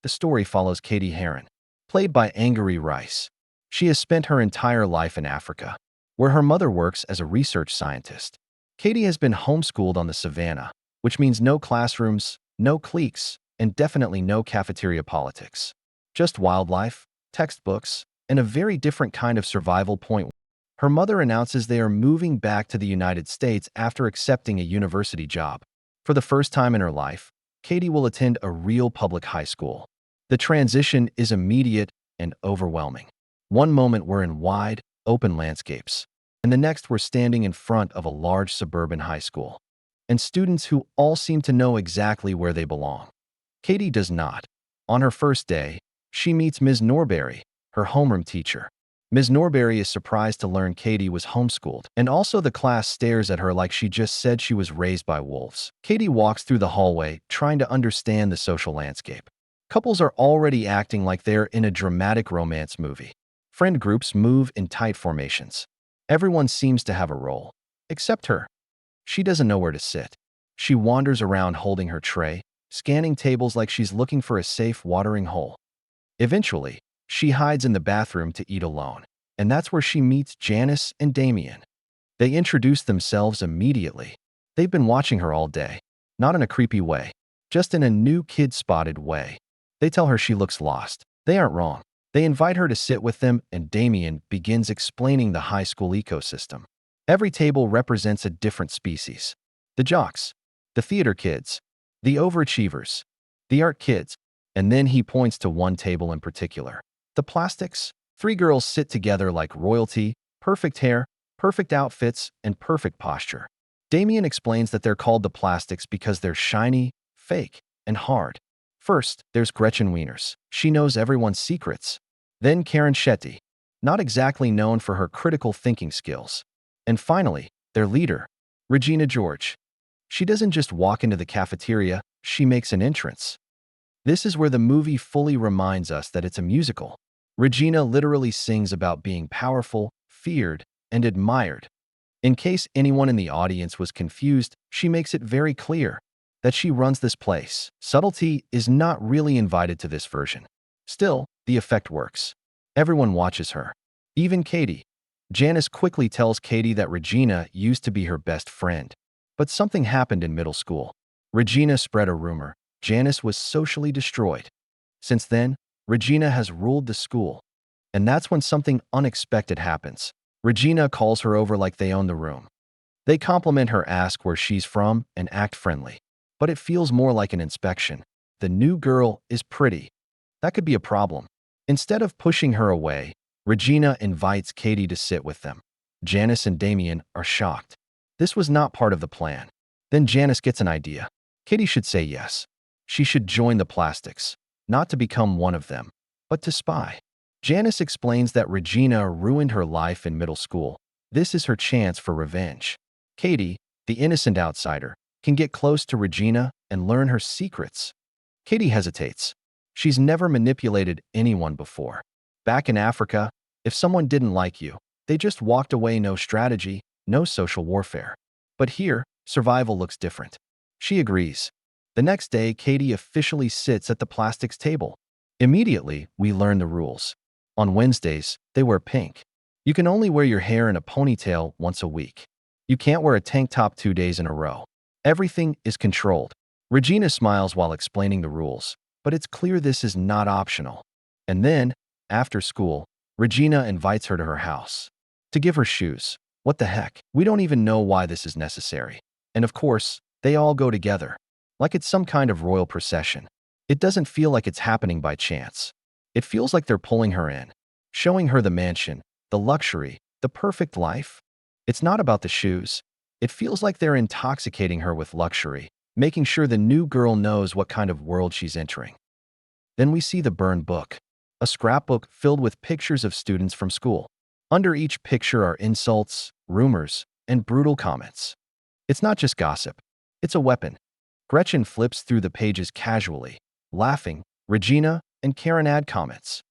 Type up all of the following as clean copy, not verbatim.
The story follows Cady Heron, played by Angourie Rice. She has spent her entire life in Africa, where her mother works as a research scientist. Cady has been homeschooled on the savannah, which means no classrooms, no cliques, and definitely no cafeteria politics. Just wildlife, textbooks, and a very different kind of survival point. Her mother announces they are moving back to the United States after accepting a university job. For the first time in her life, Cady will attend a real public high school. The transition is immediate and overwhelming. One moment we're in wide, open landscapes, and the next we're standing in front of a large suburban high school, and students who all seem to know exactly where they belong. Cady does not. On her first day, she meets Ms. Norbury, her homeroom teacher. Ms. Norbury is surprised to learn Cady was homeschooled, and also the class stares at her like she just said she was raised by wolves. Cady walks through the hallway, trying to understand the social landscape. Couples are already acting like they're in a dramatic romance movie. Friend groups move in tight formations. Everyone seems to have a role, except her. She doesn't know where to sit. She wanders around holding her tray, scanning tables like she's looking for a safe watering hole. Eventually, she hides in the bathroom to eat alone, and that's where she meets Janice and Damien. They introduce themselves immediately. They've been watching her all day, not in a creepy way, just in a new kid-spotted way. They tell her she looks lost. They aren't wrong. They invite her to sit with them, and Damien begins explaining the high school ecosystem. Every table represents a different species. The jocks, the theater kids, the overachievers, the art kids, and then he points to one table in particular. The plastics. 3 girls sit together like royalty, perfect hair, perfect outfits, and perfect posture. Damien explains that they're called the plastics because they're shiny, fake, and hard. First, there's Gretchen Wieners. She knows everyone's secrets. Then Karen Shetty, not exactly known for her critical thinking skills. And finally, their leader, Regina George. She doesn't just walk into the cafeteria, she makes an entrance. This is where the movie fully reminds us that it's a musical. Regina literally sings about being powerful, feared, and admired. In case anyone in the audience was confused, she makes it very clear that she runs this place. Subtlety is not really invited to this version. Still, the effect works. Everyone watches her. Even Cady. Janice quickly tells Cady that Regina used to be her best friend. But something happened in middle school. Regina spread a rumor. Janice was socially destroyed. Since then, Regina has ruled the school. And that's when something unexpected happens. Regina calls her over like they own the room. They compliment her, ask where she's from, and act friendly. But it feels more like an inspection. The new girl is pretty. That could be a problem. Instead of pushing her away, Regina invites Cady to sit with them. Janice and Damien are shocked. This was not part of the plan. Then Janice gets an idea. Cady should say yes. She should join the plastics, not to become one of them, but to spy. Janice explains that Regina ruined her life in middle school. This is her chance for revenge. Cady, the innocent outsider, can get close to Regina and learn her secrets. Cady hesitates. She's never manipulated anyone before. Back in Africa, if someone didn't like you, they just walked away, no strategy, no social warfare. But here, survival looks different. She agrees. The next day, Cady officially sits at the plastics table. Immediately, we learn the rules. On Wednesdays, they wear pink. You can only wear your hair in a ponytail once a week. You can't wear a tank top 2 days in a row. Everything is controlled. Regina smiles while explaining the rules, but it's clear this is not optional. And then, after school, Regina invites her to her house to give her shoes. What the heck? We don't even know why this is necessary. And of course, they all go together, like it's some kind of royal procession. It doesn't feel like it's happening by chance. It feels like they're pulling her in, showing her the mansion, the luxury, the perfect life. It's not about the shoes. It feels like they're intoxicating her with luxury, making sure the new girl knows what kind of world she's entering. Then we see the burned book, a scrapbook filled with pictures of students from school. Under each picture are insults, rumors, and brutal comments. It's not just gossip. It's a weapon. Gretchen flips through the pages casually, laughing. Regina and Karen add comments.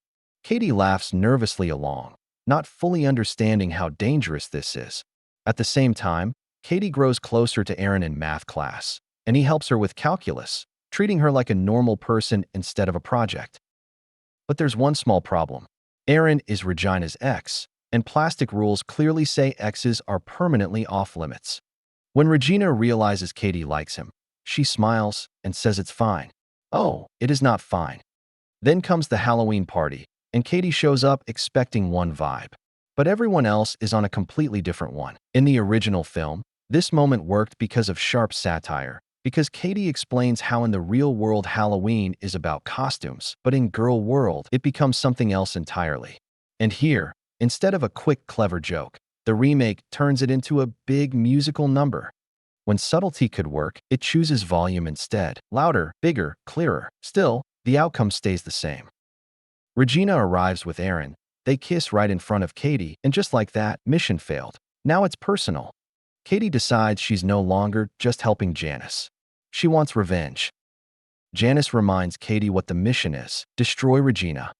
Cady laughs nervously along, not fully understanding how dangerous this is. At the same time, Cady grows closer to Aaron in math class, and he helps her with calculus, treating her like a normal person instead of a project. But there's one small problem. Aaron is Regina's ex, and plastic rules clearly say exes are permanently off limits. When Regina realizes Cady likes him, she smiles and says it's fine. Oh, it is not fine. Then comes the Halloween party, and Cady shows up expecting one vibe. But everyone else is on a completely different one. In the original film, this moment worked because of sharp satire, because Cady explains how in the real world Halloween is about costumes, but in Girl World it becomes something else entirely. And here, instead of a quick, clever joke, the remake turns it into a big musical number. When subtlety could work, it chooses volume instead. Louder, bigger, clearer. Still, the outcome stays the same. Regina arrives with Aaron. They kiss right in front of Cady, and just like that, mission failed. Now it's personal. Cady decides she's no longer just helping Janice. She wants revenge. Janice reminds Cady what the mission is: destroy Regina.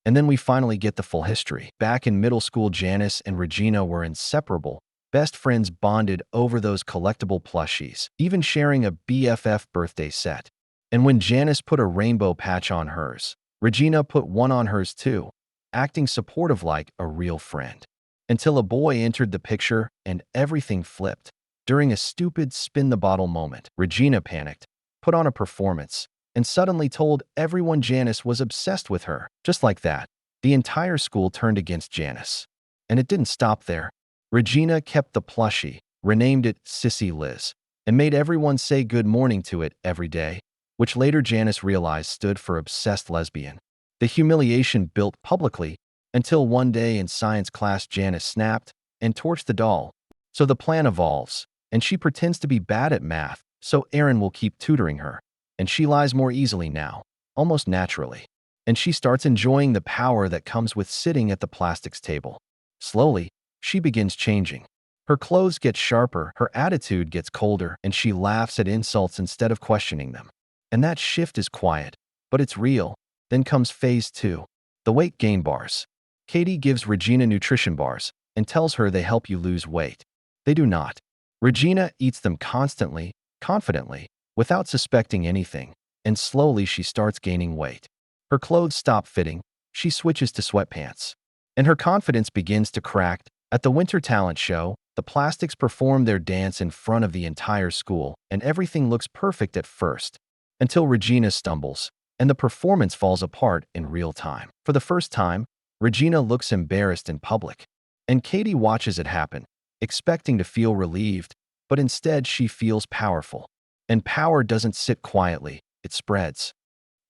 And then we finally get the full history. Back in middle school, Janice and Regina were inseparable. Best friends bonded over those collectible plushies, even sharing a BFF birthday set. And when Janice put a rainbow patch on hers, Regina put one on hers too, acting supportive like a real friend. Until a boy entered the picture and everything flipped. During a stupid spin-the-bottle moment, Regina panicked, put on a performance, and suddenly told everyone Janice was obsessed with her. Just like that, the entire school turned against Janice. And it didn't stop there. Regina kept the plushie, renamed it Sissy Liz, and made everyone say good morning to it every day, which later Janice realized stood for obsessed lesbian. The humiliation built publicly until one day in science class Janice snapped and torched the doll. So the plan evolves, and she pretends to be bad at math, so Aaron will keep tutoring her. And she lies more easily now, almost naturally. And she starts enjoying the power that comes with sitting at the plastics table. Slowly, she begins changing. Her clothes get sharper, her attitude gets colder, and she laughs at insults instead of questioning them. And that shift is quiet, but it's real. Then comes phase 2, the weight gain bars. Cady gives Regina nutrition bars and tells her they help you lose weight. They do not. Regina eats them constantly, confidently, without suspecting anything, and slowly she starts gaining weight. Her clothes stop fitting, she switches to sweatpants. And her confidence begins to crack. At the winter talent show, the plastics perform their dance in front of the entire school, and everything looks perfect at first, until Regina stumbles, and the performance falls apart in real time. For the first time, Regina looks embarrassed in public, and Cady watches it happen, expecting to feel relieved, but instead she feels powerful. And power doesn't sit quietly, it spreads.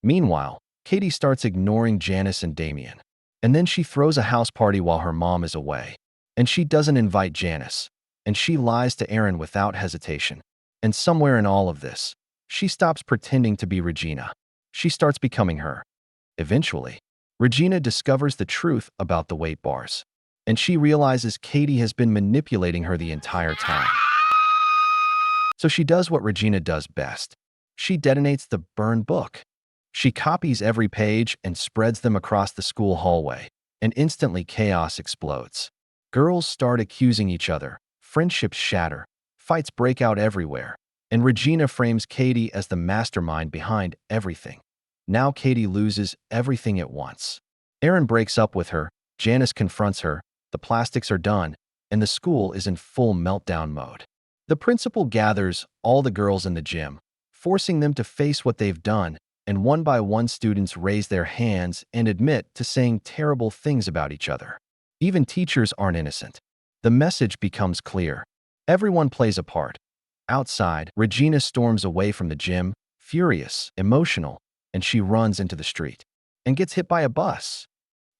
Meanwhile, Cady starts ignoring Janice and Damien, and then she throws a house party while her mom is away. And she doesn't invite Janice, and she lies to Aaron without hesitation. And somewhere in all of this, she stops pretending to be Regina. She starts becoming her. Eventually, Regina discovers the truth about the weight bars, and she realizes Cady has been manipulating her the entire time. So she does what Regina does best. She detonates the burned book. She copies every page and spreads them across the school hallway, and instantly chaos explodes. Girls start accusing each other, friendships shatter, fights break out everywhere, and Regina frames Cady as the mastermind behind everything. Now Cady loses everything at once. Aaron breaks up with her, Janice confronts her, the plastics are done, and the school is in full meltdown mode. The principal gathers all the girls in the gym, forcing them to face what they've done, and one by one students raise their hands and admit to saying terrible things about each other. Even teachers aren't innocent. The message becomes clear. Everyone plays a part. Outside, Regina storms away from the gym, furious, emotional, and she runs into the street and gets hit by a bus.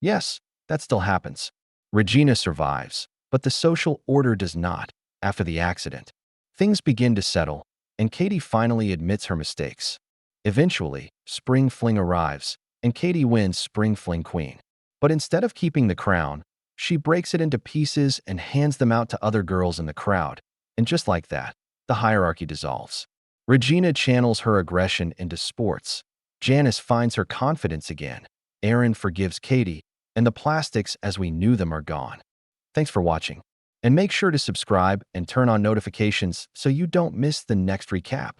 Yes, that still happens. Regina survives, but the social order does not. After the accident, things begin to settle, and Cady finally admits her mistakes. Eventually, Spring Fling arrives, and Cady wins Spring Fling Queen. But instead of keeping the crown, she breaks it into pieces and hands them out to other girls in the crowd. And just like that, the hierarchy dissolves. Regina channels her aggression into sports. Janice finds her confidence again. Aaron forgives Cady, and the plastics as we knew them are gone. Thanks for watching. And make sure to subscribe and turn on notifications so you don't miss the next recap.